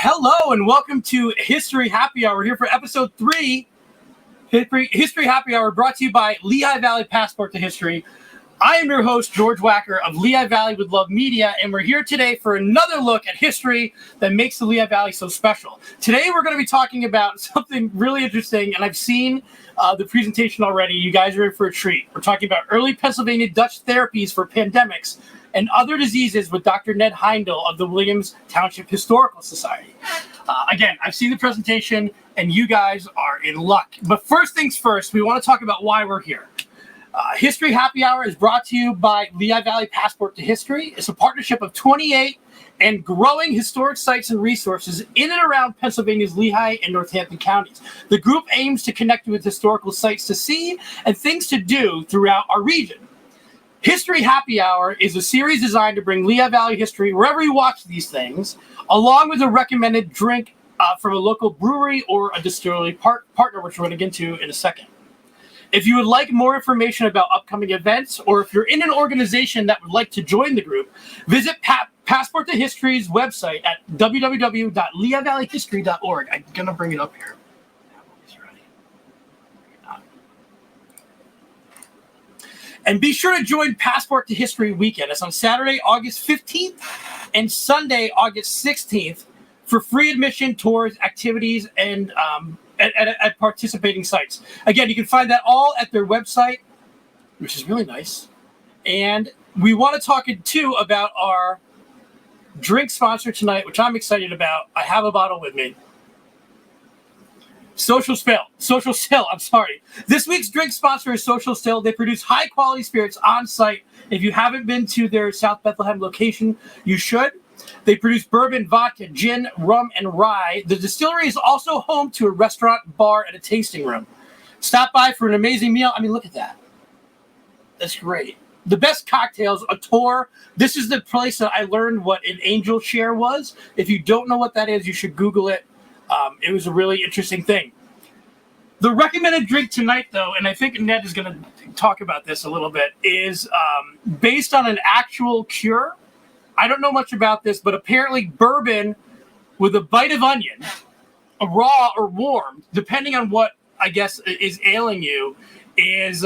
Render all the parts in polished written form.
Hello and welcome to History Happy Hour. We're here for episode 3. History Happy Hour brought to you by Lehigh Valley Passport to History. I am your host, George Wacker of Lehigh Valley with Love Media, and we're here today for another look at history that makes the Lehigh Valley so special. Today we're going to be talking about something really interesting, and I've seen the presentation already. You guys are in for a treat. We're talking about early Pennsylvania Dutch therapies for pandemics and other diseases with Dr. Ned Heindel of the Williams Township Historical Society. Again, I've seen the presentation, and you guys are in luck. But first things first, we want to talk about why we're here. History Happy Hour is brought to you by Lehigh Valley Passport to History. It's a partnership of 28 and growing historic sites and resources in and around Pennsylvania's Lehigh and Northampton counties. The group aims to connect you with historical sites to see and things to do throughout our region. History Happy Hour is a series designed to bring Lehigh Valley history wherever you watch these things, along with a recommended drink from a local brewery or a distillery partner, which we're going to get into in a second. If you would like more information about upcoming events, or if you're in an organization that would like to join the group, visit Passport to History's website at www.lehighvalleyhistory.org. I'm going to bring it up here. And be sure to join Passport to History Weekend. It's on Saturday, August 15th and Sunday, August 16th for free admission, tours, activities, and at participating sites. Again, you can find that all at their website, which is really nice. And we want to talk too about our drink sponsor tonight, which I'm excited about. I have a bottle with me. Social Still. This week's drink sponsor is Social Still. They produce high-quality spirits on site. If you haven't been to their South Bethlehem location, you should. They produce bourbon, vodka, gin, rum, and rye. The distillery is also home to a restaurant, bar, and a tasting room. Stop by for an amazing meal. I mean, look at that. That's great. The best cocktails, a tour. This is the place that I learned what an angel share was. If you don't know what that is, you should Google it. It was a really interesting thing. The recommended drink tonight, though, and I think Ned is going to talk about this a little bit, is based on an actual cure. I don't know much about this, but apparently bourbon with a bite of onion, raw or warm, depending on what, I guess, is ailing you, is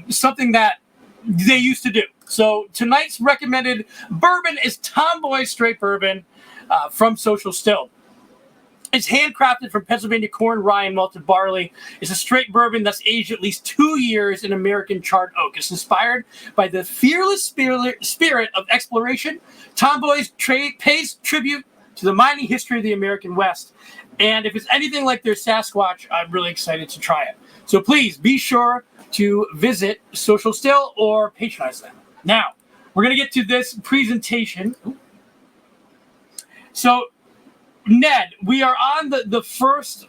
something that they used to do. So tonight's recommended bourbon is Tomboy Straight Bourbon from Social Still. It's handcrafted from Pennsylvania corn, rye, and malted barley. It's a straight bourbon that's aged at least 2 years in American charred oak. It's inspired by the fearless spirit of exploration. Tomboy's pays tribute to the mining history of the American West. And if it's anything like their Sasquatch, I'm really excited to try it. So please be sure to visit Social Still or patronize them. Now, we're going to get to this presentation. So, Ned, we are on the first.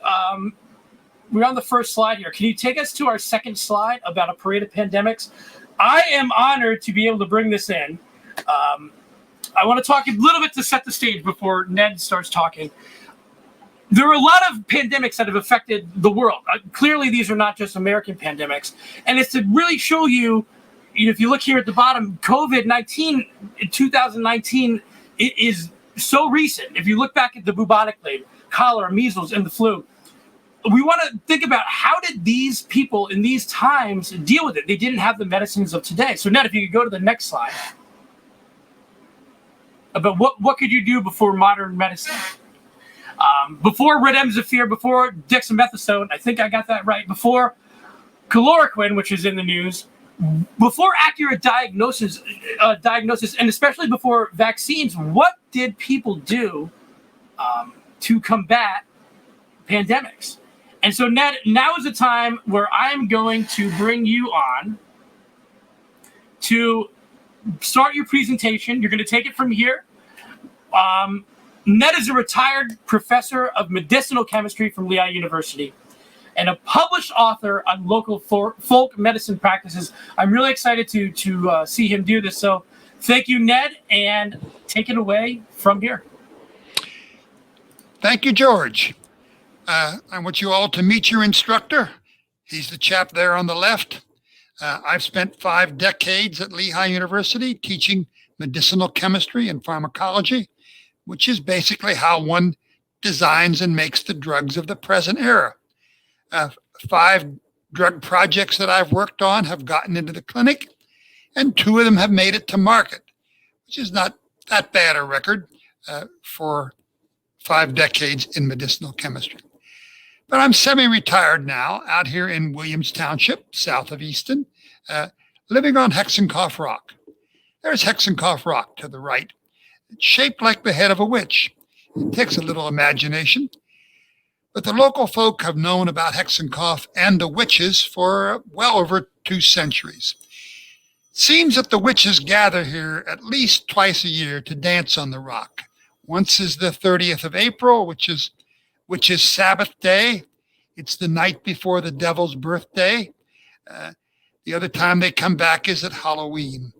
We're on the first slide here. Can you take us to our second slide about a parade of pandemics? I am honored to be able to bring this in. I want to talk a little bit to set the stage before Ned starts talking. There are a lot of pandemics that have affected the world. Clearly, these are not just American pandemics, and it's to really show you. If you look here at the bottom, COVID-19 in 2019 is so recent. If you look back at the bubonic plague, cholera, measles, and the flu, we want to think about how did these people in these times deal with it? They didn't have the medicines of today. So, Ned, if you could go to the next slide. About what could you do before modern medicine? Before remdesivir, before dexamethasone, I think I got that right, before chloroquine, which is in the news, before accurate diagnosis, and especially before vaccines, what did people do to combat pandemics? And so, Ned, now is the time where I'm going to bring you on to start your presentation. You're going to take it from here. Ned is a retired professor of medicinal chemistry from Lehigh University and a published author on local folk medicine practices. I'm really excited to see him do this. So thank you, Ned, and take it away from here. Thank you, George. I want you all to meet your instructor. He's the chap there on the left. I've spent 5 decades at Lehigh University teaching medicinal chemistry and pharmacology, which is basically how one designs and makes the drugs of the present era. 5 drug projects that I've worked on have gotten into the clinic, and 2 of them have made it to market, which is not that bad a record for 5 decades in medicinal chemistry. But I'm semi-retired now out here in Williams Township, south of Easton, living on Hexenmeister Rock. There's Hexenmeister Rock to the right. It's shaped like the head of a witch. It takes a little imagination. But the local folk have known about Hexenmeister and the witches for well over 2 centuries. It seems that the witches gather here at least twice a year to dance on the rock. Once is the 30th of April, which is Sabbath day. It's the night before the devil's birthday. The other time they come back is at Halloween.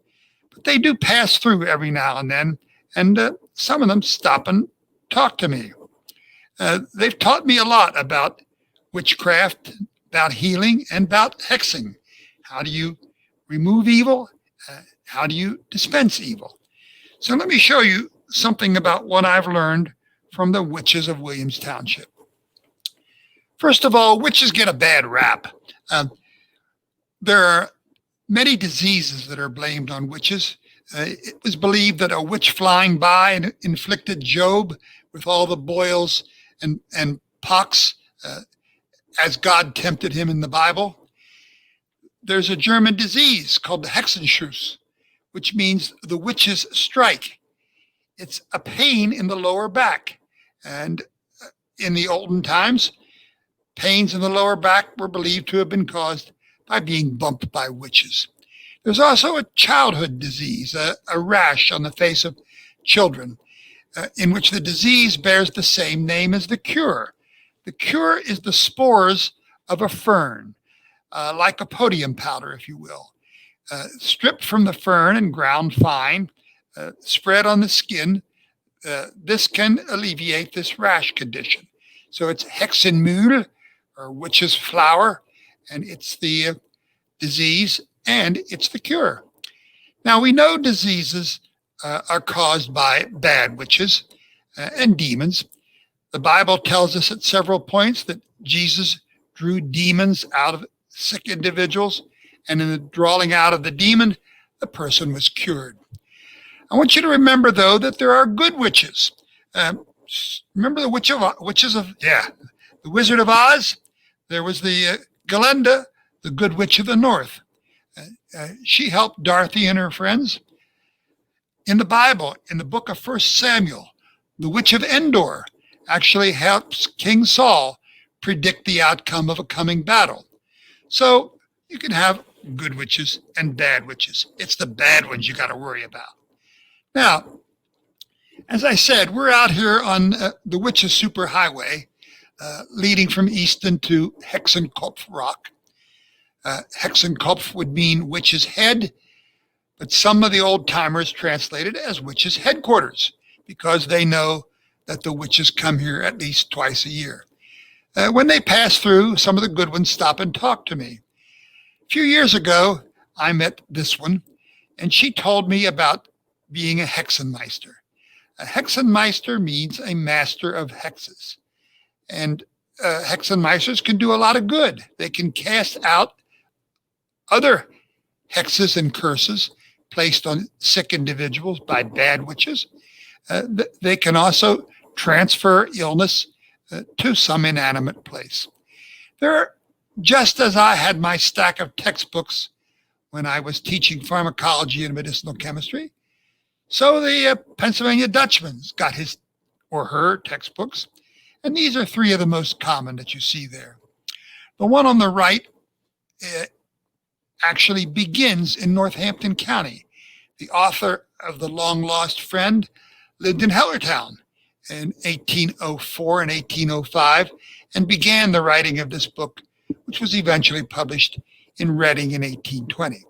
But they do pass through every now and then, and some of them stop and talk to me. They've taught me a lot about witchcraft, about healing, and about hexing. How do you remove evil? How do you dispense evil? So let me show you something about what I've learned from the witches of Williams Township. First of all, witches get a bad rap. There are many diseases that are blamed on witches. It was believed that a witch flying by inflicted Job with all the boils and pox as God tempted him in the Bible. There's a German disease called the Hexenschuss, which means the witch's strike. It's a pain in the lower back. And in the olden times, pains in the lower back were believed to have been caused by being bumped by witches. There's also a childhood disease, a rash on the face of children, in which the disease bears the same name as the cure. The cure is the spores of a fern, like a podium powder, if you will. Stripped from the fern and ground fine, spread on the skin. This can alleviate this rash condition. So it's Hexenmeister, or witch's flower, and it's the disease, and it's the cure. Now, we know diseases are caused by bad witches and demons. The Bible tells us at several points that Jesus drew demons out of sick individuals, and in the drawing out of the demon, the person was cured. I want you to remember, though, that there are good witches. Remember the the Wizard of Oz? There was the Glinda, the good witch of the north. She helped Dorothy and her friends. In the Bible, in the book of 1 Samuel, the witch of Endor actually helps King Saul predict the outcome of a coming battle. So you can have good witches and bad witches. It's the bad ones you got to worry about. Now, as I said, we're out here on the Witches Superhighway, leading from Easton to Hexenkopf Rock. Hexenkopf would mean witch's head, but some of the old timers translate it as witch's headquarters because they know that the witches come here at least twice a year. When they pass through, some of the good ones stop and talk to me. A few years ago, I met this one, and she told me about being a Hexenmeister. A Hexenmeister means a master of hexes. And Hexenmeisters can do a lot of good. They can cast out other hexes and curses placed on sick individuals by bad witches. They can also transfer illness to some inanimate place. Just as I had my stack of textbooks when I was teaching pharmacology and medicinal chemistry, so the Pennsylvania Dutchman's got his or her textbooks, and these are 3 of the most common that you see there. The one on the right actually begins in Northampton County. The author of The Long Lost Friend lived in Hellertown in 1804 and 1805 and began the writing of this book, which was eventually published in Reading in 1820.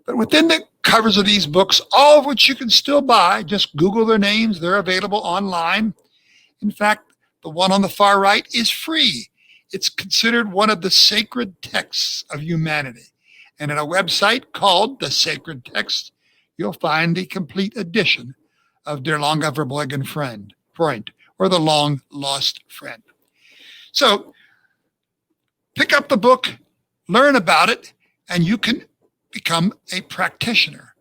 But within the covers of these books, all of which you can still buy, just Google their names, they're available online. In fact, the one on the far right is free. It's considered one of the sacred texts of humanity. And at a website called The Sacred Text, you'll find the complete edition of Der lange verborgene Freund, or the long-lost friend. So pick up the book, learn about it, and you can become a practitioner.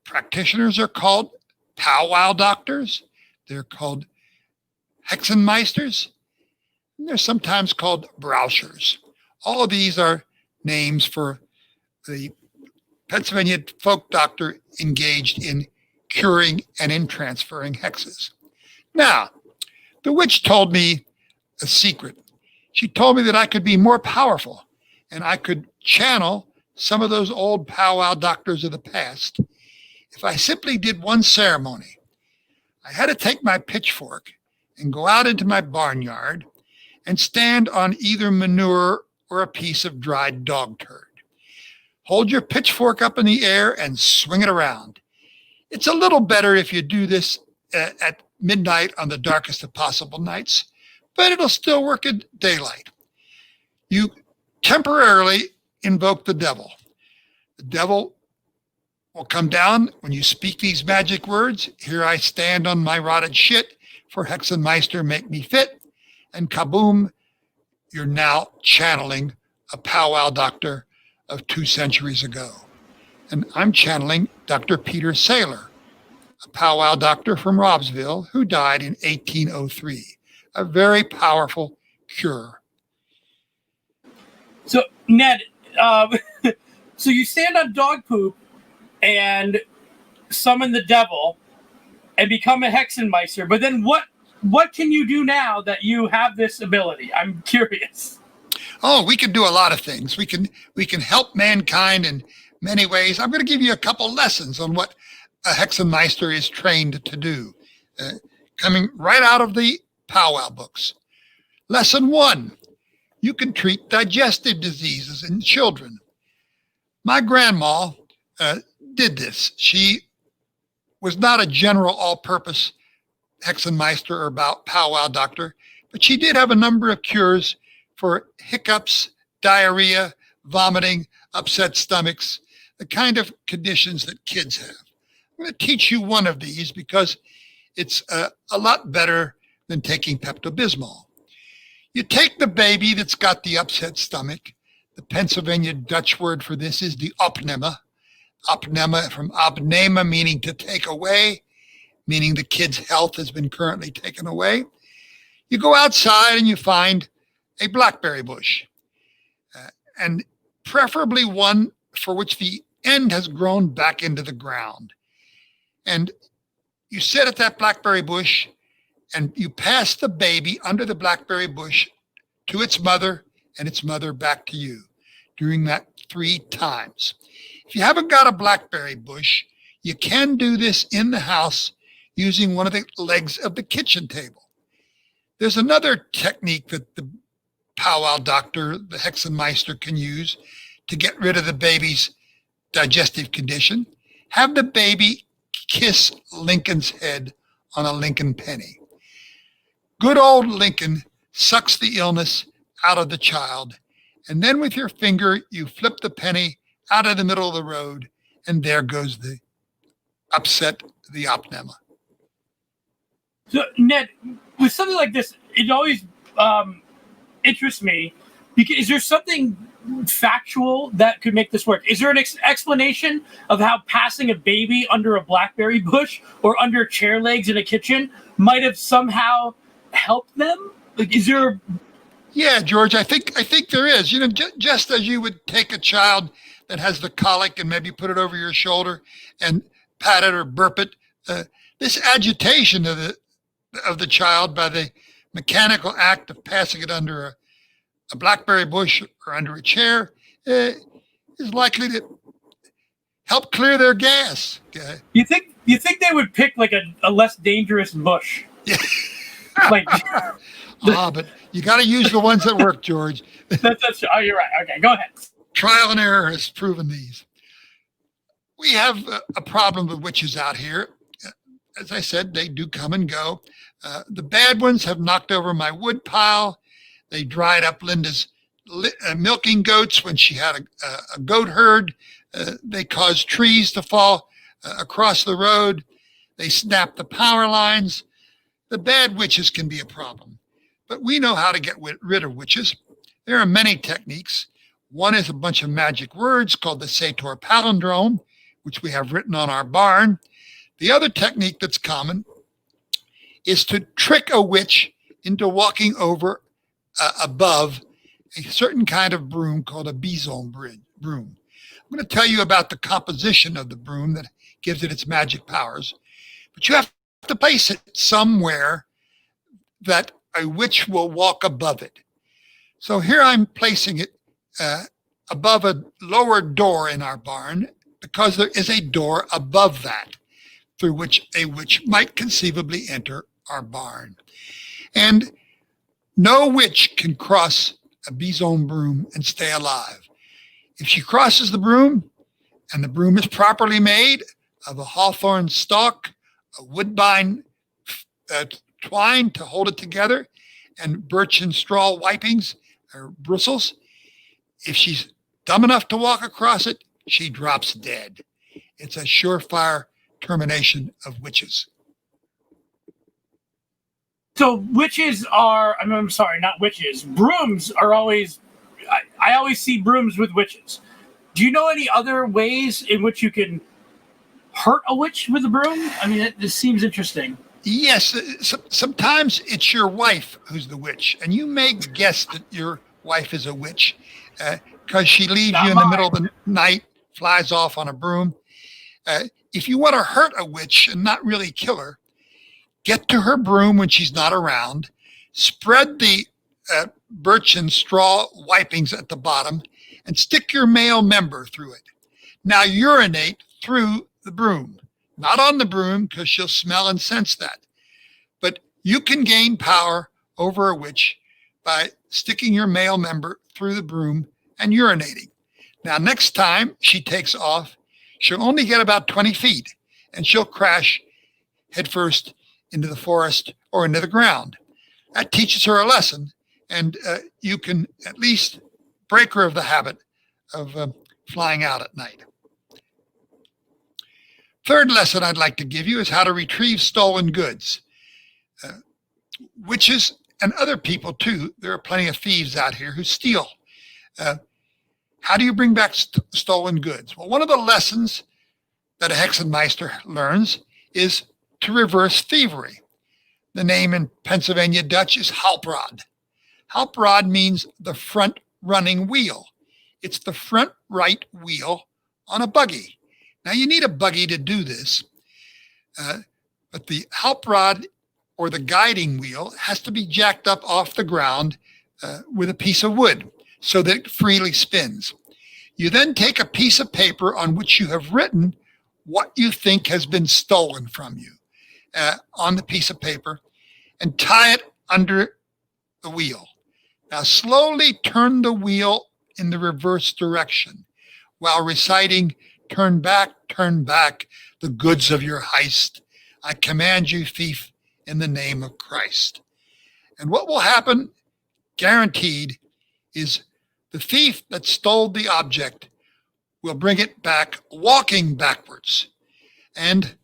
Practitioners are called powwow doctors. They're called Hexenmeisters. And they're sometimes called Brauschers. All of these are names for the Pennsylvania folk doctor engaged in curing and in transferring hexes. Now, the witch told me a secret. She told me that I could be more powerful and I could channel some of those old powwow doctors of the past if I simply did one ceremony. I had to take my pitchfork and go out into my barnyard and stand on either manure or a piece of dried dog turd. Hold your pitchfork up in the air and swing it around. It's a little better if you do this at midnight on the darkest of possible nights, but it'll still work at daylight. You temporarily invoke the devil. The devil will come down when you speak these magic words. Here I stand on my rotted shit, for Hexenmeister make me fit. And kaboom, you're now channeling a powwow doctor of 2 centuries ago. And I'm channeling Dr. Peter Saylor, a powwow doctor from Robsville who died in 1803. A very powerful cure. So, Ned, so you stand on dog poop and summon the devil and become a Hexenmeister, but then what can you do now that you have this ability? I'm curious. Oh, we can do a lot of things. We can help mankind in many ways. I'm going to give you a couple lessons on what a Hexenmeister is trained to do, coming right out of the powwow books. Lesson 1, you can treat digestive diseases in children. My grandma did this. She was not a general all-purpose Hexenmeister or powwow doctor, but she did have a number of cures for hiccups, diarrhea, vomiting, upset stomachs, the kind of conditions that kids have. I'm going to teach you one of these because it's a lot better than taking Pepto-Bismol. You take the baby that's got the upset stomach. The Pennsylvania Dutch word for this is the opnema. Opnema from abnema, meaning to take away, meaning the kid's health has been currently taken away. You go outside and you find a blackberry bush, and preferably one for which the end has grown back into the ground. And you sit at that blackberry bush and you pass the baby under the blackberry bush to its mother and its mother back to you, doing that 3 times. If you haven't got a blackberry bush, you can do this in the house using one of the legs of the kitchen table. There's another technique that the powwow doctor, the Hexenmeister, can use to get rid of the baby's digestive condition. Have the baby kiss Lincoln's head on a Lincoln penny. Good old Lincoln sucks the illness out of the child, and then with your finger, you flip the penny out of the middle of the road, and there goes the opnema. So, Ned, with something like this, it always interests me. Because is there something factual that could make this work? Is there an explanation of how passing a baby under a blackberry bush or under chair legs in a kitchen might have somehow helped them? Like, is there? Yeah, George, I think there is. You know, just as you would take a child that has the colic and maybe put it over your shoulder and pat it or burp it, this agitation of the child by the mechanical act of passing it under a blackberry bush or under a chair is likely to help clear their gas. Okay? You think they would pick like a less dangerous bush? Yeah. Like, but you got to use the ones that work, George. That's oh, you're right. Okay, go ahead. Trial and error has proven these. We have a problem with witches out here. As I said, they do come and go. The bad ones have knocked over my wood pile. They dried up Linda's milking goats when she had a goat herd. They caused trees to fall across the road. They snapped the power lines. the bad witches can be a problem, but we know how to get rid of witches. There are many techniques. One is a bunch of magic words called the Sator Palindrome, which we have written on our barn. The other technique that's common is to trick a witch into walking over above a certain kind of broom called a bison broom. I'm going to tell you about the composition of the broom that gives it its magic powers, but you have to place it somewhere that a witch will walk above it. So here I'm placing it above a lower door in our barn because there is a door above that through which a witch might conceivably enter our barn. And no witch can cross a bison broom and stay alive. If she crosses the broom and the broom is properly made of a hawthorn stalk, a woodbine twine to hold it together, and birch and straw wipings or bristles, if she's dumb enough to walk across it, she drops dead. It's a surefire termination of witches. So witches are, I'm sorry, not witches. Brooms are always, I always see brooms with witches. Do you know any other ways in which you can hurt a witch with a broom? I mean, this seems interesting. Yes, sometimes it's your wife who's the witch, and you may guess that your wife is a witch because she leaves you in the middle of the night, flies off on a broom. If you want to hurt a witch and not really kill her, get to her broom when she's not around, spread the birch and straw wipings at the bottom, and stick your male member through it. Now urinate through the broom. Not on the broom, because she'll smell and sense that. But you can gain power over a witch by sticking your male member through the broom and urinating. Now, next time she takes off, she'll only get about 20 feet, and she'll crash headfirst into the forest or into the ground. That teaches her a lesson, and you can at least break her of the habit of flying out at night. Third lesson I'd like to give you is how to retrieve stolen goods. Witches and other people too, there are plenty of thieves out here who steal. How do you bring back stolen goods? Well, one of the lessons that a Hexenmeister learns is to reverse thievery. The name in Pennsylvania Dutch is Halprod. Halprod means the front running wheel. It's the front right wheel on a buggy. Now, you need a buggy to do this, but the halprod or the guiding wheel has to be jacked up off the ground with a piece of wood so that it freely spins. You then take a piece of paper on which you have written what you think has been stolen from you on the piece of paper and tie it under the wheel. Now, slowly turn the wheel in the reverse direction while reciting, turn back, the goods of your heist. I command you, thief, in the name of Christ. And what will happen, guaranteed, is the thief that stole the object will bring it back walking backwards. And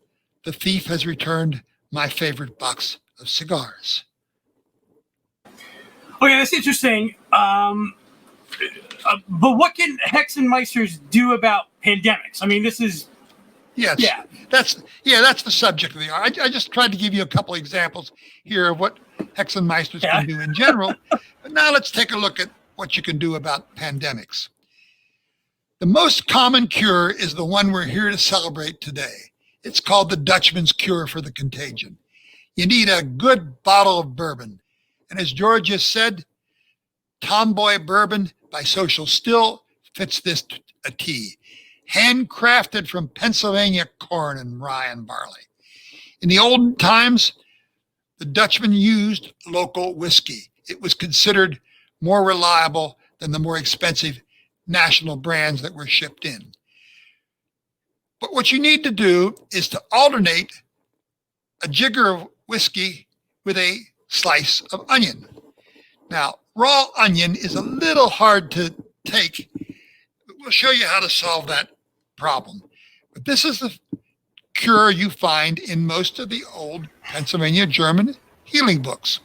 the thief has returned my favorite box of cigars. Okay, that's interesting. But what can Hexenmeisters do about pandemics? I mean, this is... Yes, yeah. That's the subject of the art. I just tried to give you a couple examples here of what Hexenmeisters can do in general. But now let's take a look at what you can do about pandemics. The most common cure is the one we're here to celebrate today. It's called the Dutchman's Cure for the Contagion. You need a good bottle of bourbon. And as George just said, Tomboy Bourbon by Social Still fits this a T. Handcrafted from Pennsylvania corn and rye and barley. In the olden times, the Dutchmen used local whiskey. It was considered more reliable than the more expensive national brands that were shipped in. But what you need to do is to alternate a jigger of whiskey with a slice of onion. Now, raw onion is a little hard to take, but we'll show you how to solve that problem. But this is the cure you find in most of the old Pennsylvania German healing books.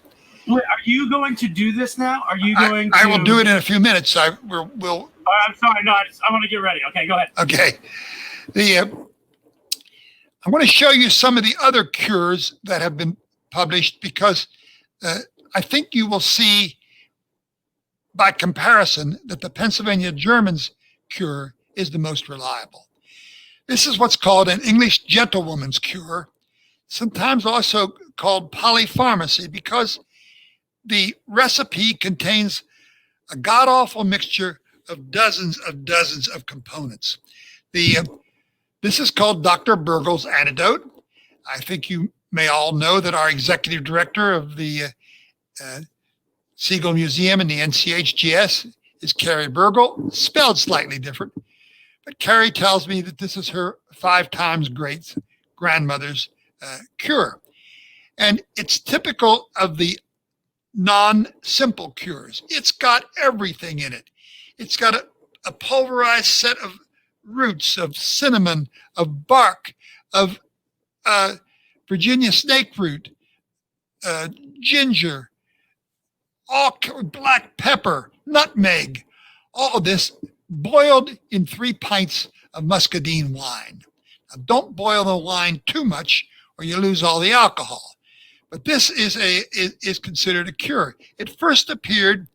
Wait, are you going to do this now? Are you going to? I will do it in a few minutes. I'm sorry. No, I want to get ready. Okay, go ahead. Okay. I want to show you some of the other cures that have been published because I think you will see by comparison that the Pennsylvania German's cure is the most reliable. This is what's called an English gentlewoman's cure, sometimes also called polypharmacy, because the recipe contains a god-awful mixture of dozens of components. This is called Dr. Burgle's antidote. I think you may all know that our executive director of the Siegel Museum and the NCHGS is Carrie Burgle, spelled slightly different. But Carrie tells me that this is her 5 times great grandmother's cure. And it's typical of the non-simple cures. It's got everything in it. It's got a pulverized set of roots, of cinnamon, of bark, of Virginia snake root, ginger, black pepper, nutmeg, all of this boiled in 3 pints of muscadine wine. Now, don't boil the wine too much or you lose all the alcohol. But this is considered a cure. It first appeared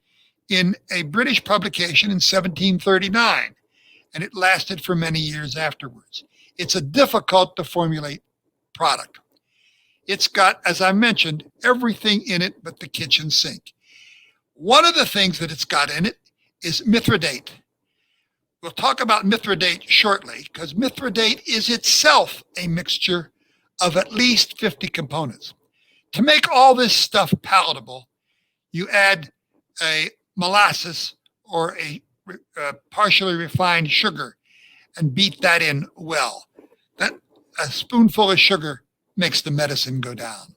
in a British publication in 1739, and it lasted for many years afterwards. It's a difficult to formulate product. It's got, as I mentioned, everything in it but the kitchen sink. One of the things that it's got in it is mithridate. We'll talk about mithridate shortly because mithridate is itself a mixture of at least 50 components. To make all this stuff palatable, you add a molasses or a partially refined sugar and beat that in well. A spoonful of sugar makes the medicine go down.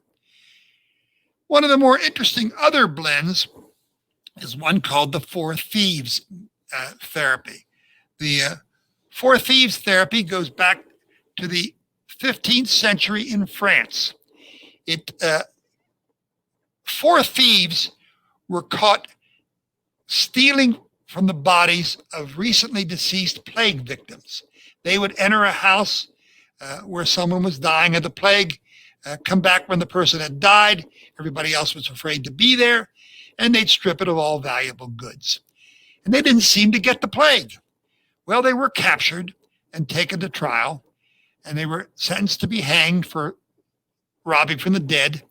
One of the more interesting other blends is one called the Four Thieves therapy. The Four Thieves therapy goes back to the 15th century in France. Four thieves were caught stealing from the bodies of recently deceased plague victims. They would enter a house where someone was dying of the plague, come back when the person had died. Everybody else was afraid to be there, and they'd strip it of all valuable goods. And they didn't seem to get the plague. Well, they were captured and taken to trial, and they were sentenced to be hanged for robbing from the dead,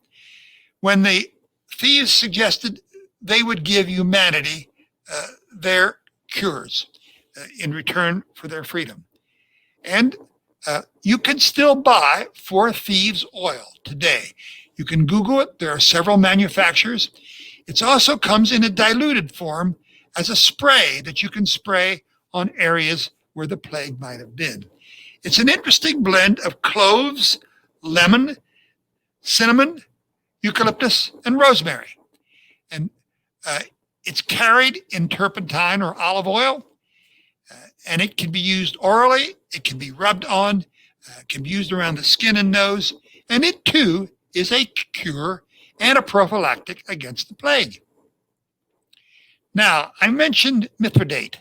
when the thieves suggested they would give humanity their cures in return for their freedom. And you can still buy Four Thieves oil today. You can Google it. There are several manufacturers. It also comes in a diluted form as a spray that you can spray on areas where the plague might have been. It's an interesting blend of cloves, lemon, cinnamon, eucalyptus, and rosemary. And it's carried in turpentine or olive oil, and it can be used orally. It can be rubbed on, can be used around the skin and nose, and it too is a cure and a prophylactic against the plague. Now, I mentioned mithridate.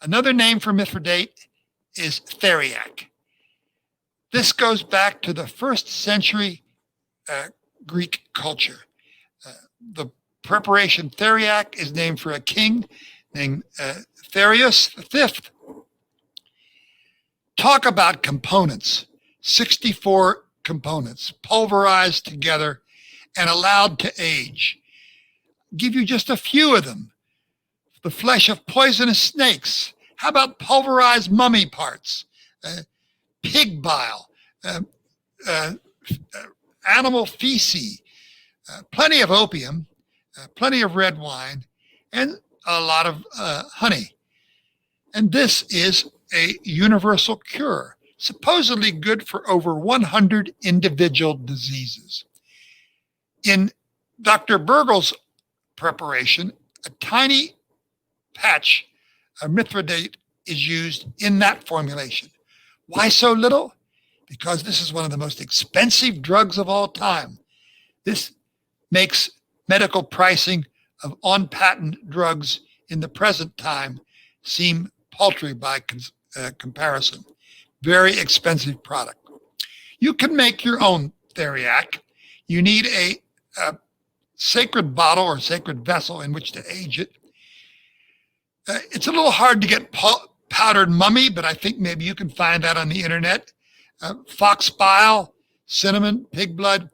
Another name for mithridate is theriac. This goes back to the 1st century Greek culture. The preparation theriac is named for a king named Therius V. Talk about components. 64 components pulverized together and allowed to age. Give you just a few of them. The flesh of poisonous snakes. How about pulverized mummy parts? Pig bile, animal feces, plenty of opium, plenty of red wine, and a lot of honey. And this is a universal cure, supposedly good for over 100 individual diseases. In Dr. Burgle's preparation, a tiny patch of mithridate is used in that formulation. Why so little? Because this is one of the most expensive drugs of all time. This makes medical pricing of on-patent drugs in the present time seem paltry by comparison. Very expensive product. You can make your own Theriac. You need a sacred bottle or sacred vessel in which to age it. It's a little hard to get powdered mummy, but I think maybe you can find that on the internet. Fox bile, cinnamon, pig blood.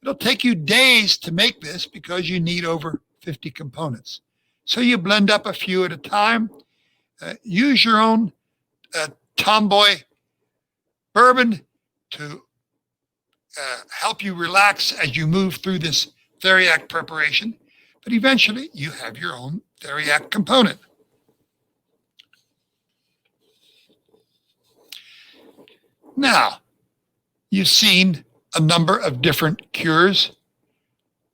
It'll take you days to make this because you need over 50 components. So you blend up a few at a time. Use your own Tomboy bourbon to help you relax as you move through this Theriac preparation. But eventually you have your own Theriac component. Now, you've seen a number of different cures.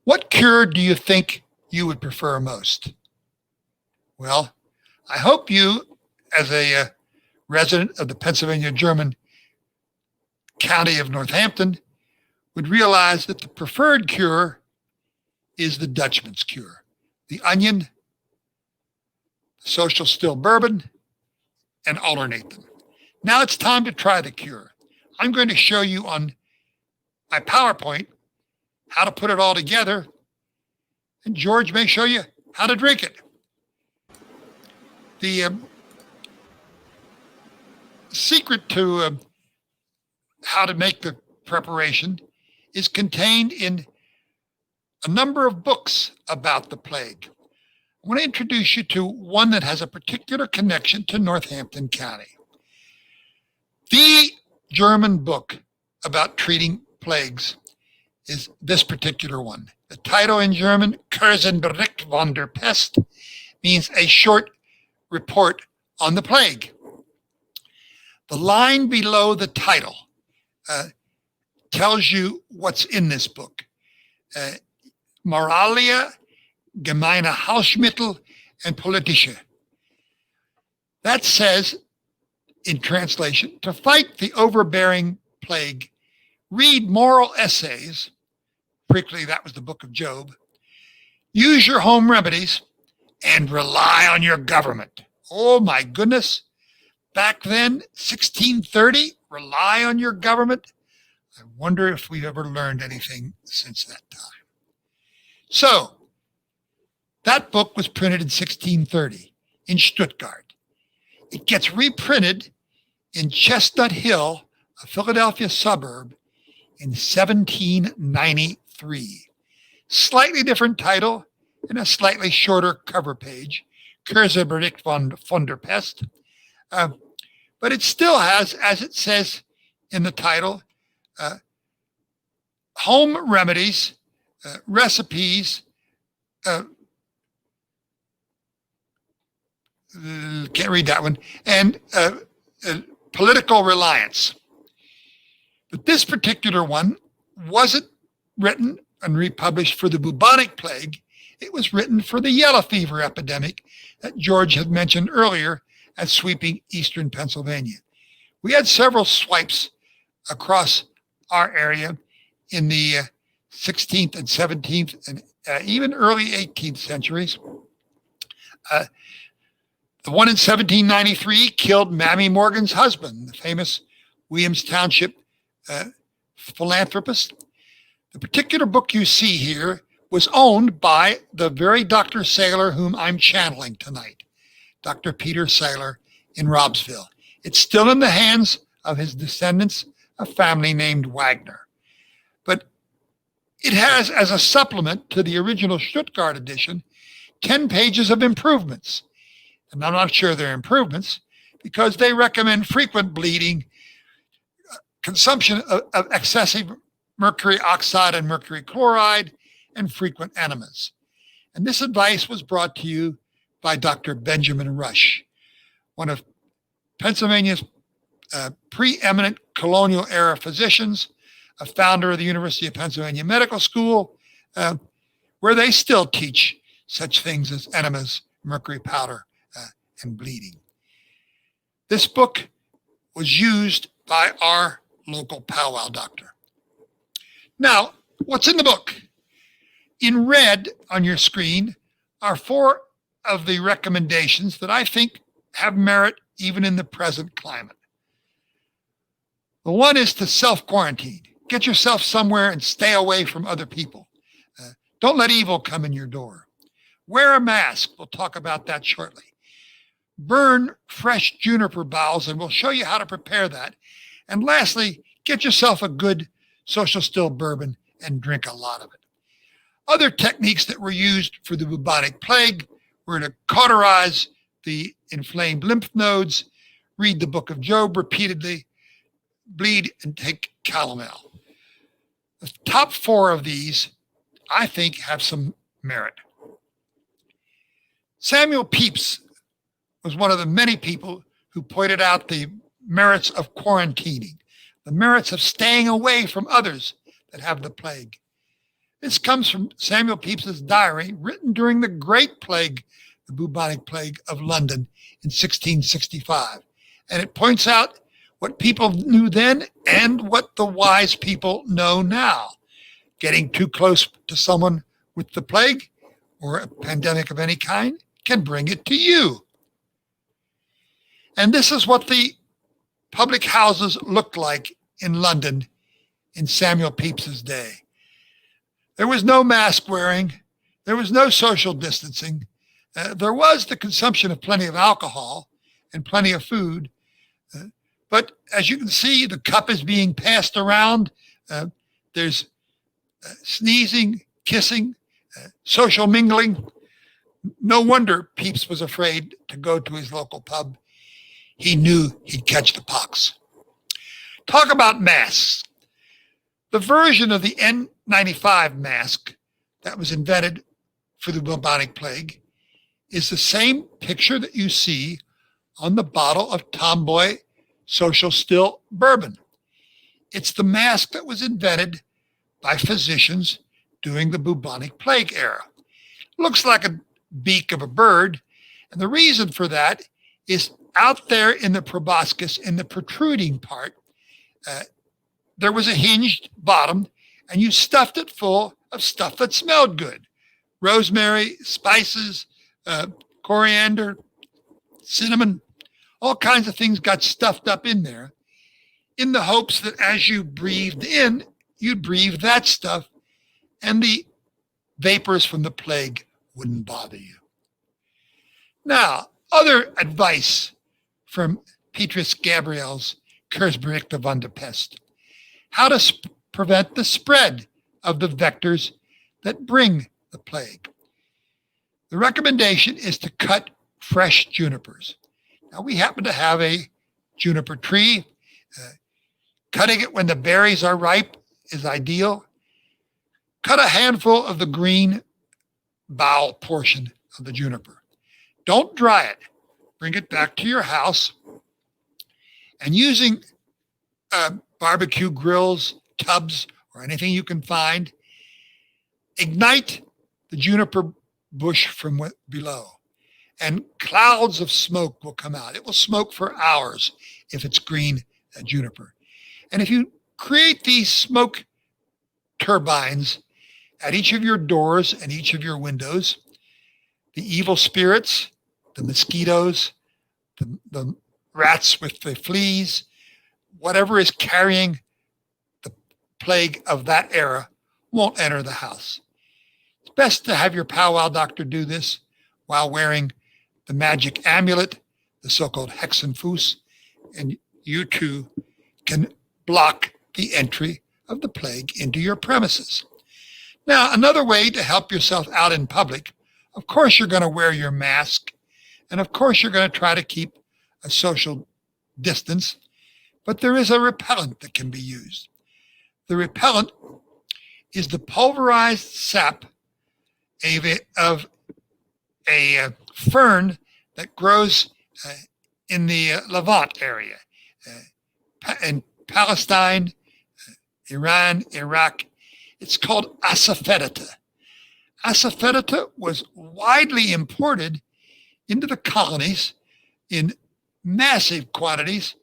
What cure do you think you would prefer most? Well, I hope you, as a resident of the Pennsylvania German county of Northampton, would realize that the preferred cure is the Dutchman's cure. The onion, social still bourbon, and alternate them. Now it's time to try the cure. I'm going to show you on my PowerPoint how to put it all together, and George may show you how to drink it. The secret to how to make the preparation is contained in a number of books about the plague. I want to introduce you to one that has a particular connection to Northampton County. The German book about treating plagues is this particular one. The title in German, Kurzenbericht von der Pest, means a short report on the plague. The line below the title tells you what's in this book. Moralia, Gemeine Hausmittel, and Politische. That says, in translation, to fight the overbearing plague, read moral essays, frequently that was the book of Job, use your home remedies, and rely on your government. Oh my goodness. Back then, 1630, rely on your government. I wonder if we've ever learned anything since that time. So, that book was printed in 1630 in Stuttgart. It gets reprinted in Chestnut Hill, a Philadelphia suburb, in 1793. Slightly different title and a slightly shorter cover page, Kurzenbericht von der Pest. But it still has, as it says in the title, home remedies, recipes, can't read that one, and political reliance. But this particular one wasn't written and republished for the bubonic plague. It was written for the yellow fever epidemic that George had mentioned earlier as sweeping eastern Pennsylvania. We had several swipes across our area in the 16th and 17th and even early 18th centuries. The one in 1793 killed Mammy Morgan's husband, the famous Williams Township philanthropist. The particular book you see here was owned by the very Dr. Saylor whom I'm channeling tonight, Dr. Peter Saylor in Robsville. It's still in the hands of his descendants, a family named Wagner. But it has, as a supplement to the original Stuttgart edition, 10 pages of improvements. And I'm not sure they're improvements because they recommend frequent bleeding, consumption of excessive mercury oxide and mercury chloride, and frequent enemas. And this advice was brought to you by Dr. Benjamin Rush, one of Pennsylvania's preeminent colonial era physicians, a founder of the University of Pennsylvania Medical School, where they still teach such things as enemas, mercury powder, and bleeding. This book was used by our local powwow doctor. Now, what's in the book? In red on your screen are 4 of the recommendations that I think have merit even in the present climate. The one is to self-quarantine. Get yourself somewhere and stay away from other people. Don't let evil come in your door. Wear a mask. We'll talk about that shortly. Burn fresh juniper boughs, and we'll show you how to prepare that. And lastly, get yourself a good social still bourbon and drink a lot of it. Other techniques that were used for the bubonic plague were to cauterize the inflamed lymph nodes, read the book of Job repeatedly, bleed, and take calomel. The top 4 of these, I think, have some merit. Samuel Pepys was one of the many people who pointed out the merits of quarantining, the merits of staying away from others that have the plague. This comes from Samuel Pepys's diary written during the Great Plague, the bubonic plague of London in 1665. And it points out what people knew then and what the wise people know now. Getting too close to someone with the plague or a pandemic of any kind can bring it to you. And this is what the public houses looked like in London in Samuel Pepys's day. There was no mask wearing. There was no social distancing. There was the consumption of plenty of alcohol and plenty of food. But as you can see, the cup is being passed around. There's sneezing, kissing, social mingling. No wonder Pepys was afraid to go to his local pub. He knew he'd catch the pox. Talk about masks. The version of the N95 mask that was invented for the bubonic plague is the same picture that you see on the bottle of Tomboy Social Still Bourbon. It's the mask that was invented by physicians during the bubonic plague era. Looks like a beak of a bird, and the reason for that is out there in the proboscis, in the protruding part, there was a hinged bottom, and you stuffed it full of stuff that smelled good. Rosemary, spices, coriander, cinnamon, all kinds of things got stuffed up in there in the hopes that as you breathed in, you'd breathe that stuff and the vapors from the plague wouldn't bother you. Now, other advice from Petrus Gabriel's Kurzberichte von der Pest. How to prevent the spread of the vectors that bring the plague. The recommendation is to cut fresh junipers. Now, we happen to have a juniper tree. Cutting it when the berries are ripe is ideal. Cut a handful of the green bough portion of the juniper. Don't dry it. Bring it back to your house, and using barbecue grills, tubs, or anything you can find, ignite the juniper bush from below, and clouds of smoke will come out. It will smoke for hours if it's green juniper. And if you create these smoke turbines at each of your doors and each of your windows, the evil spirits, the mosquitoes, the rats with the fleas, whatever is carrying the plague of that era won't enter the house. It's best to have your powwow doctor do this while wearing the magic amulet, the so-called Hexenfuß, and you too can block the entry of the plague into your premises. Now, another way to help yourself out in public, of course you're going to wear your mask, and of course you're going to try to keep a social distance, but there is a repellent that can be used. The repellent is the pulverized sap of a fern that grows in the Levant area, in Palestine, Iran, Iraq. It's called asafoetida. Asafoetida was widely imported into the colonies in massive quantities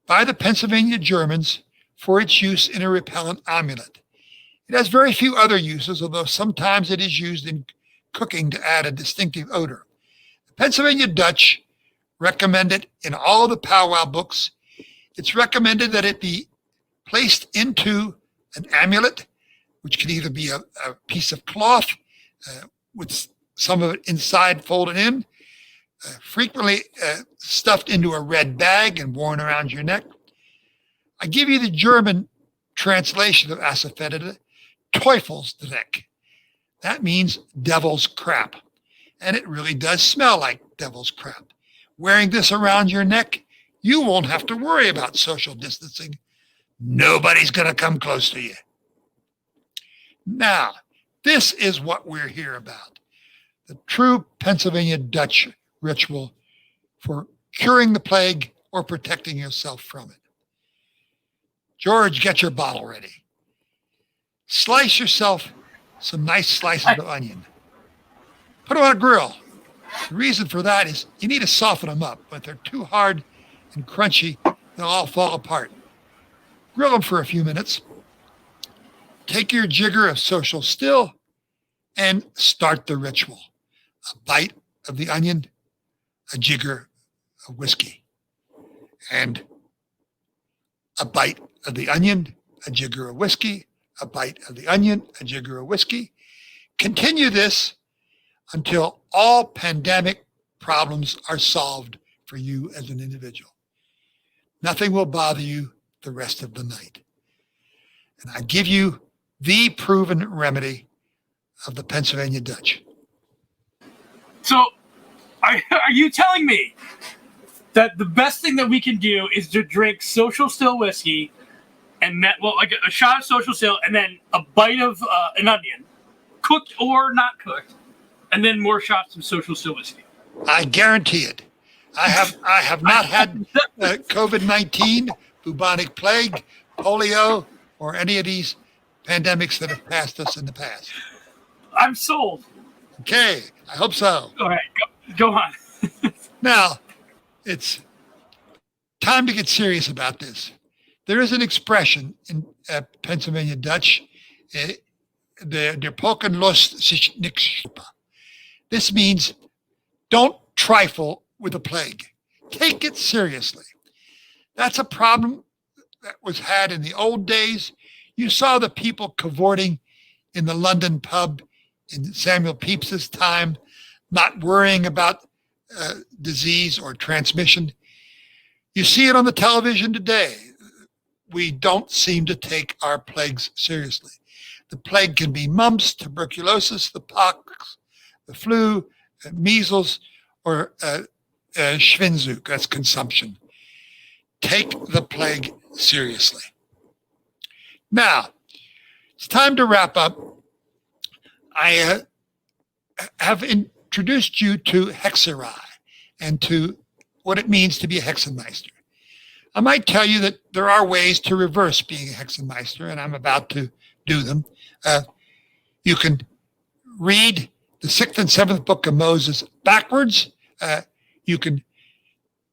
by the Pennsylvania Germans for its use in a repellent amulet. It has very few other uses, although sometimes it is used in cooking to add a distinctive odor. The Pennsylvania Dutch recommend it in all of the powwow books. It's recommended that it be placed into an amulet, which can either be a piece of cloth with some of it inside folded in, frequently stuffed into a red bag and worn around your neck. I give you the German translation of Asafoetida, Teufelsdreck. That means devil's crap. And it really does smell like devil's crap. Wearing this around your neck, you won't have to worry about social distancing. Nobody's going to come close to you. Now, this is what we're here about. The true Pennsylvania Dutch ritual for curing the plague or protecting yourself from it. George, get your bottle ready. Slice yourself some nice slices of onion. Put them on a grill. The reason for that is you need to soften them up, but if they're too hard and crunchy, they'll all fall apart. Grill them for a few minutes. Take your jigger of social still and start the ritual. A bite of the onion, a jigger of whiskey. And a bite of the onion, a jigger of whiskey, a bite of the onion, a jigger of whiskey. Continue this until all pandemic problems are solved for you as an individual. Nothing will bother you the rest of the night. And I give you the proven remedy of the Pennsylvania Dutch. So, are you telling me that the best thing that we can do is to drink social still whiskey and like a shot of social still and then a bite of an onion, cooked or not cooked, and then more shots of social still whiskey? I guarantee it. I have not had COVID-19, bubonic plague, polio, or any of these pandemics that have passed us in the past. I'm sold. Okay, I hope so. All right, go on. Now, it's time to get serious about this. There is an expression in Pennsylvania Dutch, der Poken lässt sich nicht schuppen. This means don't trifle with the plague. Take it seriously. That's a problem that was had in the old days. You saw the people cavorting in the London pub in Samuel Pepys's time, not worrying about disease or transmission. You see it on the television today. We don't seem to take our plagues seriously. The plague can be mumps, tuberculosis, the pox, the flu, measles, or Schwinzug, that's consumption. Take the plague seriously. Now, it's time to wrap up. I have introduced you to Hexerei and to what it means to be a Hexenmeister. I might tell you that there are ways to reverse being a Hexenmeister, and I'm about to do them. You can read the 6th and 7th book of Moses backwards. You can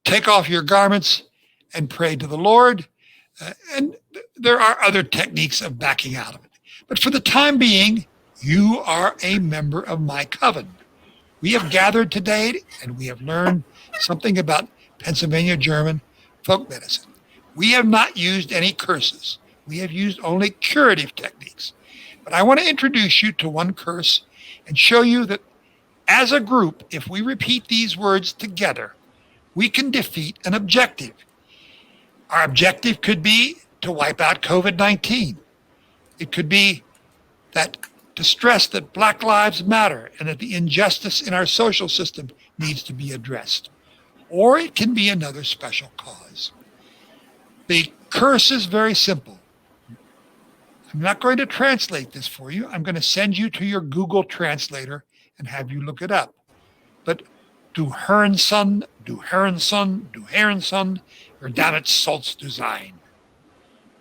take off your garments and pray to the Lord. And there are other techniques of backing out of it. But for the time being, you are a member of my coven. We have gathered today and we have learned something about Pennsylvania German folk medicine. We have not used any curses. We have used only curative techniques. But I want to introduce you to one curse and show you that as a group, if we repeat these words together, we can defeat an objective. Our objective could be to wipe out COVID-19. It could be that to stress that Black lives matter and that the injustice in our social system needs to be addressed. Or it can be another special cause. The curse is very simple. I'm not going to translate this for you. I'm going to send you to your Google translator and have you look it up. But du Herrenson, du Herrenson, du Herrenson, verdammt soll's du sein.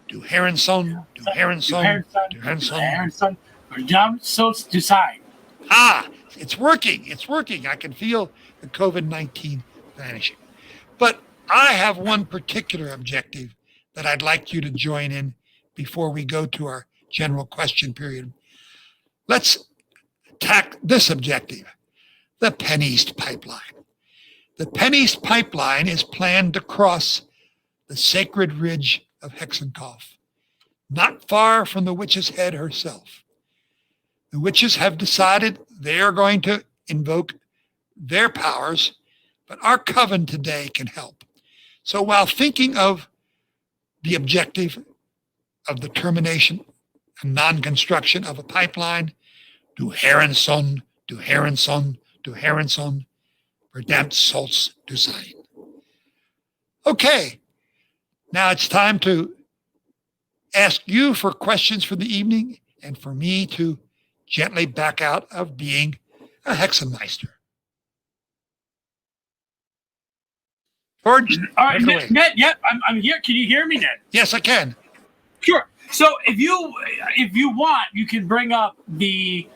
Du Herrenson, du Herrenson, du Herrenson, verdammt soll's du sein. Ah, it's working. It's working. I can feel the COVID-19 vanishing. But I have one particular objective that I'd like you to join in before we go to our general question period. Let's tack this objective, the Penneast Pipeline. The Penneast Pipeline is planned to cross the sacred ridge of Hexenmeister, not far from the Witch's Head herself. The witches have decided they are going to invoke their powers, but our coven today can help. So while thinking of the objective of the termination and non-construction of a pipeline, du Herrenson, du Herrenson, du Herrenson, verdammt soll's du sein. Okay, now it's time to ask you for questions for the evening and for me to gently back out of being a Hexenmeister. George? All right, Ned, yep, I'm here. Can you hear me, Ned? Yes, I can. Sure. So if you want, you can bring up the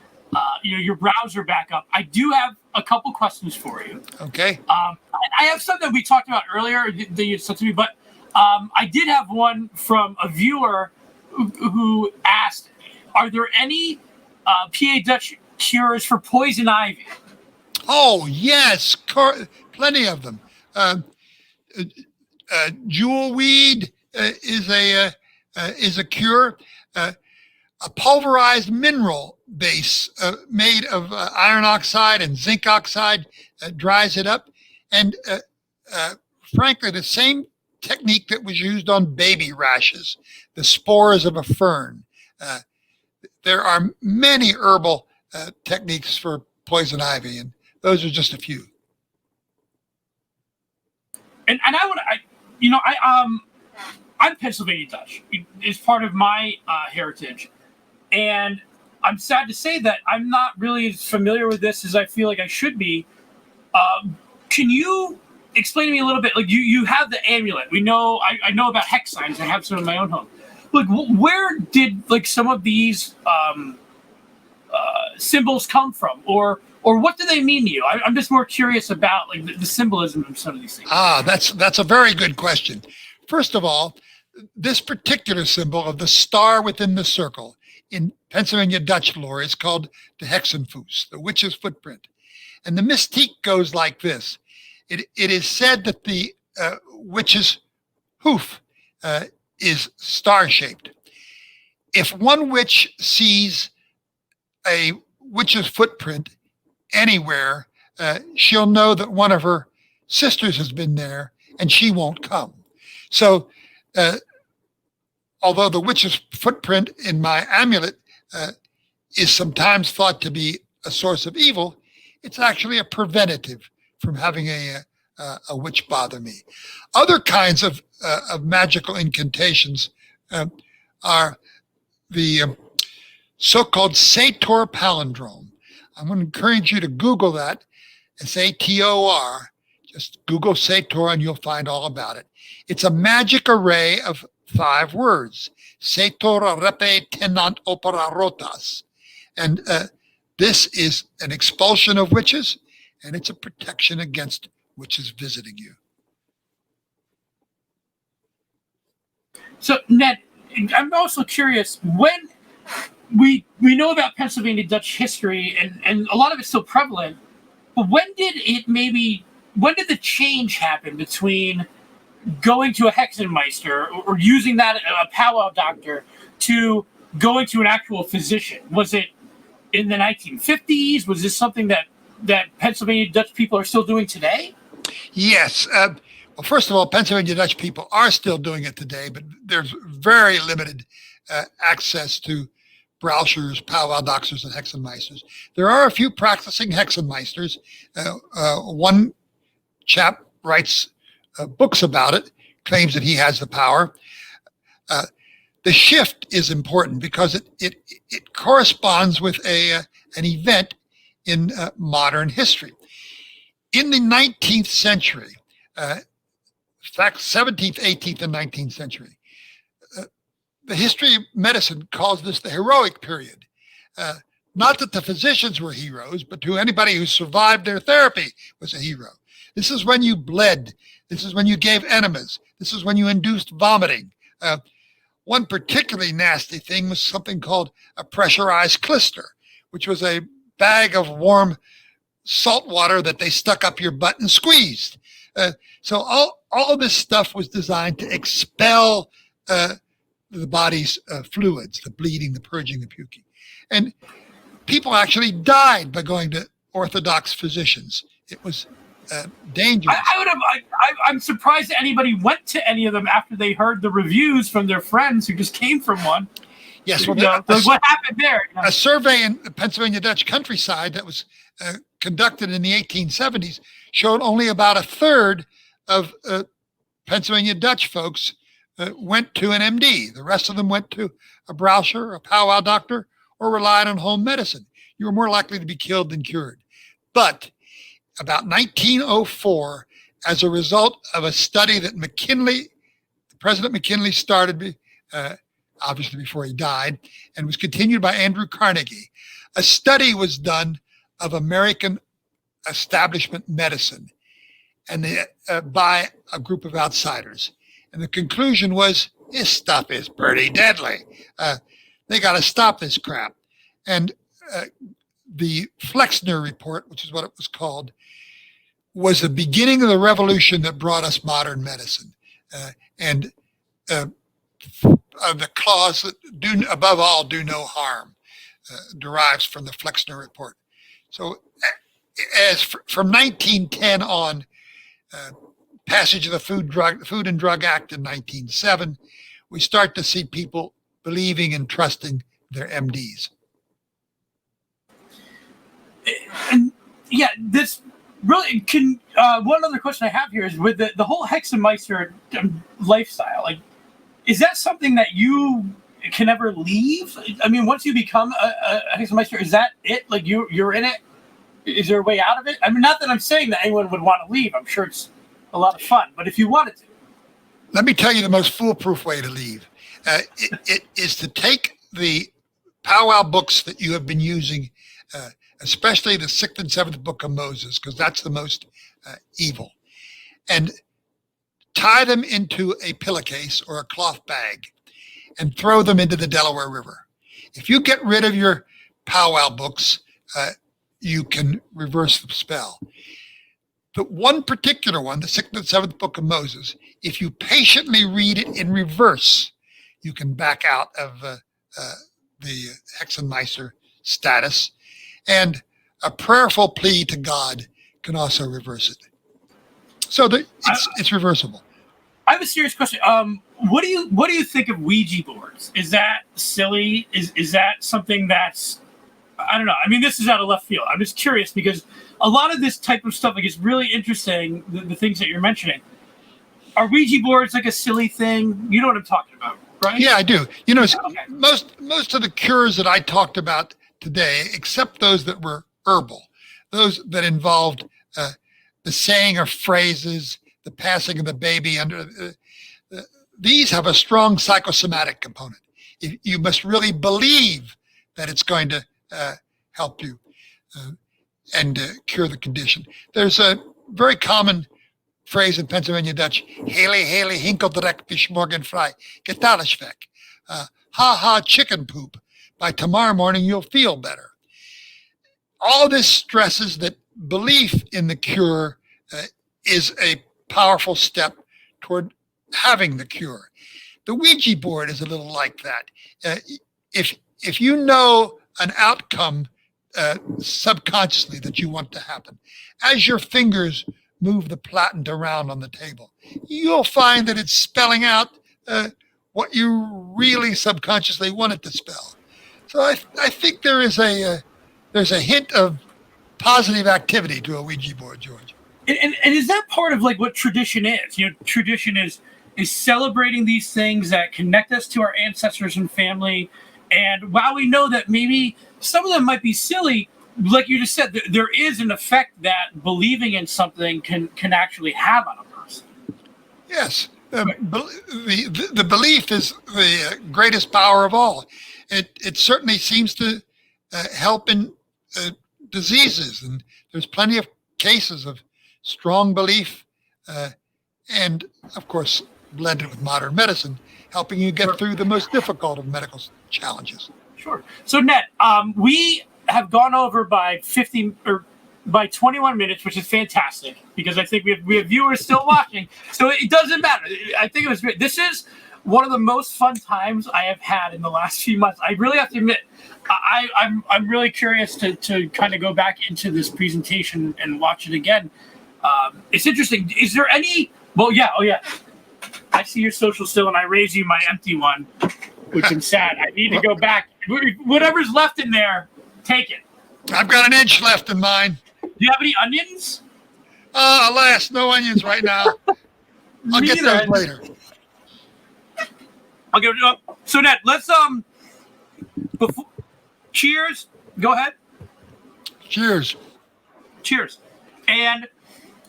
your browser back up. I do have a couple questions for you. Okay. I have some that we talked about earlier that you sent to me, but I did have one from a viewer who asked, "Are there any PA Dutch cures for poison ivy?" Oh yes, plenty of them. Jewelweed is a cure. A pulverized mineral base made of iron oxide and zinc oxide dries it up. And frankly, the same technique that was used on baby rashes, the spores of a fern. There are many herbal techniques for poison ivy, and those are just a few. And I'm Pennsylvania Dutch. It's part of my heritage. And I'm sad to say that I'm not really as familiar with this as I feel like I should be. Can you explain to me a little bit? Like you have the amulet. We know I know about hex signs. I have some in my own home. Like where did like some of these symbols come from, or what do they mean to you? I'm just more curious about like the symbolism of some of these things. That's a very good question. First of all, this particular symbol of the star within the circle in Pennsylvania Dutch lore is called the Hexenfuß, the witch's footprint. And the mystique goes like this. It is said that the witch's hoof is star-shaped. If one witch sees a witch's footprint anywhere, she'll know that one of her sisters has been there and she won't come. So although the witch's footprint in my amulet is sometimes thought to be a source of evil, it's actually a preventative from having a witch bother me. Other kinds of magical incantations are the so-called Sator palindrome. I'm going to encourage you to Google that. S-A-T-O-R. Just Google Sator and you'll find all about it. It's a magic array of 5 words. Sator repe tenant opera rotas. And this is an expulsion of witches, and it's a protection against witches visiting you. So, Ned, I'm also curious, when we know about Pennsylvania Dutch history, and a lot of it's still prevalent, but when did the change happen between going to a Hexenmeister or using that a powwow doctor to going to an actual physician? Was it in the 1950s? Was this something that Pennsylvania Dutch people are still doing today? Yes. Well, first of all, Pennsylvania Dutch people are still doing it today, but there's very limited access to Brauschers, powwow doctors, and Hexenmeisters. There are a few practicing Hexenmeisters. One chap writes books about it, claims that he has the power. The shift is important because it corresponds with an event in modern history. In the 19th century, in fact, 17th, 18th, and 19th century, the history of medicine calls this the heroic period. Not that the physicians were heroes, but to anybody who survived their therapy was a hero. This is when you bled. This is when you gave enemas. This is when you induced vomiting. One particularly nasty thing was something called a pressurized clister, which was a bag of warm salt water that they stuck up your butt and squeezed. So all of this stuff was designed to expel the body's fluids, the bleeding, the purging, the puking. And people actually died by going to orthodox physicians. It was dangerous. I'm surprised that anybody went to any of them after they heard the reviews from their friends who just came from one. Yes, well, what happened there? A survey in the Pennsylvania Dutch countryside that was conducted in the 1870s showed only about a third of Pennsylvania Dutch folks went to an MD. The rest of them went to a Brauscher, a powwow doctor, or relied on home medicine. You were more likely to be killed than cured. But about 1904, as a result of a study that President McKinley started, obviously before he died, and was continued by Andrew Carnegie, a study was done of American establishment medicine and by a group of outsiders. And the conclusion was, this stuff is pretty deadly. They got to stop this crap. And the Flexner Report, which is what it was called, was the beginning of the revolution that brought us modern medicine. And the clause that above all do no harm derives from the Flexner Report. So from 1910 on, passage of the Food and Drug Act in 1907, we start to see people believing and trusting their MDs. And yeah, this really can. One other question I have here is with the whole Hexenmeister lifestyle. Like, is that something that you can ever leave? I mean, once you become a Hexenmeister, is that it? Like you're in it? Is there a way out of it? I mean, not that I'm saying that anyone would want to leave. I'm sure it's a lot of fun. But if you wanted to. Let me tell you the most foolproof way to leave. It is to take the powwow books that you have been using, especially the 6th and 7th book of Moses, because that's the most evil, and tie them into a pillowcase or a cloth bag and throw them into the Delaware River. If you get rid of your powwow books, you can reverse the spell. But one particular one, the 6th and 7th book of Moses, if you patiently read it in reverse, you can back out of the Hexenmeister status, and a prayerful plea to God can also reverse it. So it's reversible. I have a serious question. What do you think of Ouija boards? Is that silly? Is that something that's, I don't know. I mean, this is out of left field. I'm just curious because a lot of this type of stuff, like, it's really interesting, the things that you're mentioning. Are Ouija boards like a silly thing? You know what I'm talking about, right? Yeah, I do. You know, Okay. most of the cures that I talked about today, except those that were herbal, those that involved the saying of phrases, the passing of the baby under, these have a strong psychosomatic component. You must really believe that it's going to help you and cure the condition. There's a very common phrase in Pennsylvania Dutch, hele, hele, hinkeldrek, bis morgen frei, get alles weg. Ha ha, chicken poop. By tomorrow morning, you'll feel better. All this stresses that belief in the cure is a powerful step toward having the cure. The Ouija board is a little like that. If you know an outcome subconsciously that you want to happen, as your fingers move the platen around on the table, you'll find that it's spelling out what you really subconsciously want it to spell. So I think there's a hint of positive activity to a Ouija board, George. And is that part of like what tradition is? You know, tradition is celebrating these things that connect us to our ancestors and family. And while we know that maybe some of them might be silly, like you just said, there is an effect that believing in something can actually have on a person. Yes. The belief is the greatest power of all. It certainly seems to help in diseases, and there's plenty of cases of strong belief and, of course, blended with modern medicine, helping you get through the most difficult of medical challenges. Sure. So, Ned, we have gone over by 21 minutes, which is fantastic because I think we have viewers still watching. So it doesn't matter. I think it was great. This is one of the most fun times I have had in the last few months. I really have to admit, I'm really curious to kind of go back into this presentation and watch it again. It's interesting. Is there any? Well, yeah. Oh, yeah. I see your social still, and I raise you my empty one, which is sad. I need to go back. Whatever's left in there, take it. I've got an inch left in mine. Do you have any onions? Alas, no onions right now. I'll get those later. I'll give it up. So, Ned, let's cheers. Go ahead. Cheers. Cheers. And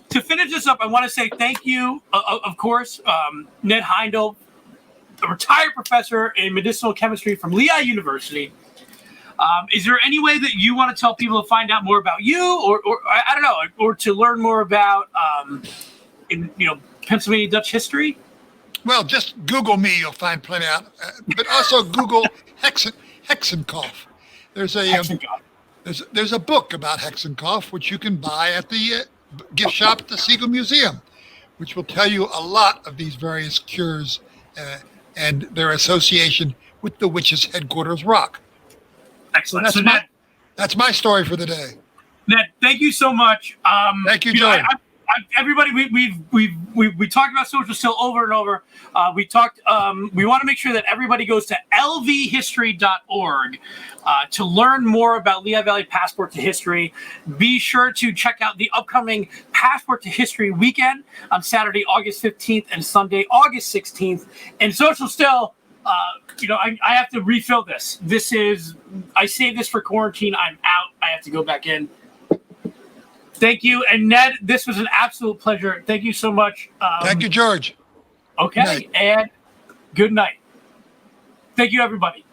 to finish this up, I want to say thank you, of course, Ned Heindel, a retired professor in medicinal chemistry from Lehigh University. Is there any way that you want to tell people to find out more about you, or I don't know, or to learn more about Pennsylvania Dutch history? Well, just Google me; you'll find plenty out. But also Google Hexenkoff. There's a book about Hexenkoff which you can buy at the gift shop at the Siegel Museum, which will tell you a lot of these various cures and their association with the witch's headquarters rock. Excellent. So that's my story for the day. Ned, thank you so much. Thank you, Joe. Everybody, we talked about social still over and over. We want to make sure that everybody goes to lvhistory.org to learn more about Lehigh Valley Passport to History. Be sure to check out the upcoming Passport to History weekend on Saturday, August 15th and Sunday, August 16th. And social still, I have to refill this. I saved this for quarantine. I'm out. I have to go back in. Thank you. And Ned, this was an absolute pleasure. Thank you so much. Thank you, George. Okay. And good night. Thank you, everybody.